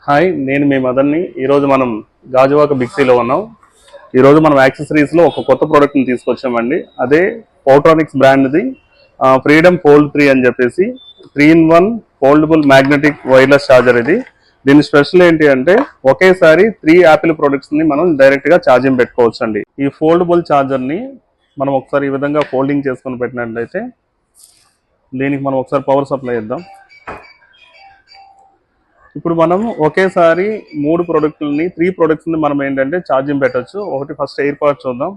Hi, నేను మీ మదర్ని. ఈరోజు మనం గాజువాక బిక్సీలో ఉన్నాం. ఈరోజు మనం యాక్సెసరీస్లో ఒక కొత్త ప్రోడక్ట్ని తీసుకొచ్చామండి. అదే పౌట్రానిక్స్ బ్రాండ్ది ఫ్రీడమ్ ఫోల్డ్ 3 అని చెప్పేసి 3-in-1 foldable magnetic wireless charger. దీని స్పెషల్ ఏంటి అంటే ఒకేసారి 3 యాపిల్ ప్రొడక్ట్స్ని మనం డైరెక్ట్గా ఛార్జింగ్ పెట్టుకోవచ్చు అండి. ఈ ఫోల్డబుల్ ఛార్జర్ని మనం ఒకసారి ఈ విధంగా ఫోల్డింగ్ చేసుకొని పెట్టినట్లయితే దీనికి మనం ఒకసారి పవర్ సప్లై ఇద్దాం. ఇప్పుడు మనం ఒకేసారి 3 ప్రొడక్ట్లని 3 ప్రొడక్ట్స్ని మనం ఏంటంటే ఛార్జింగ్ పెట్టచ్చు. ఒకటి ఫస్ట్ ఎయిర్ పాడ్స్ చూద్దాం.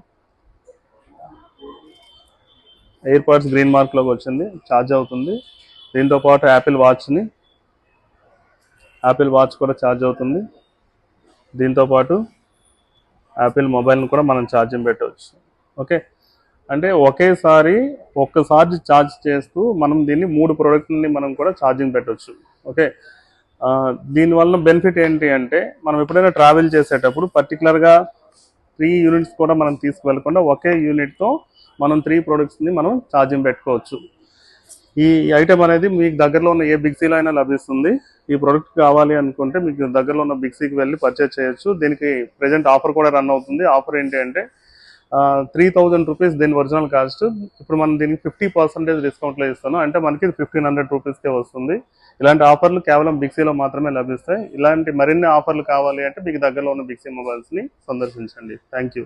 ఎయిర్ పాడ్స్ గ్రీన్ మార్క్లోకి వచ్చింది, ఛార్జ్ అవుతుంది. దీంతో పాటు యాపిల్ వాచ్ కూడా ఛార్జ్ అవుతుంది. దీంతో పాటు యాపిల్ మొబైల్ని కూడా మనం ఛార్జింగ్ పెట్టవచ్చు. ఓకే, అంటే ఒక్కసారి ఛార్జ్ చేస్తూ మనం దీన్ని 3 ప్రొడక్ట్ని మనం కూడా ఛార్జింగ్ పెట్టవచ్చు. ఓకే, దీనివల్ల బెనిఫిట్ ఏంటి అంటే మనం ఎప్పుడైనా ట్రావెల్ చేసేటప్పుడు పర్టికులర్గా 3 యూనిట్స్ కూడా మనం తీసుకువెళ్ళకుండా ఒకే యూనిట్తో మనం 3 ప్రొడక్ట్స్ని మనం ఛార్జింగ్ పెట్టుకోవచ్చు. ఈ ఐటమ్ అనేది మీకు దగ్గరలో ఉన్న ఏ బిగ్సీలో అయినా లభిస్తుంది. ఈ ప్రోడక్ట్ కావాలి అనుకుంటే మీకు దగ్గరలో ఉన్న బిగ్సీకి వెళ్ళి పర్చేజ్ చేయొచ్చు. దీనికి ప్రజెంట్ ఆఫర్ కూడా రన్ అవుతుంది. ఆఫర్ ఏంటి అంటే 3000 రూపీస్ దీని ఒరిజినల్ కాస్ట్. ఇప్పుడు మనం దీనికి 50% డిస్కౌంట్లో ఇస్తాను, అంటే మనకి 1500 రూపీస్కే వస్తుంది. ఇలాంటి ఆఫర్లు కేవలం బిగ్సీలో మాత్రమే లభిస్తాయి. ఇలాంటి మరిన్ని ఆఫర్లు కావాలి అంటే మీకు దగ్గరలో ఉన్న బిగ్సీ మొబైల్స్ని సందర్శించండి. Thank you.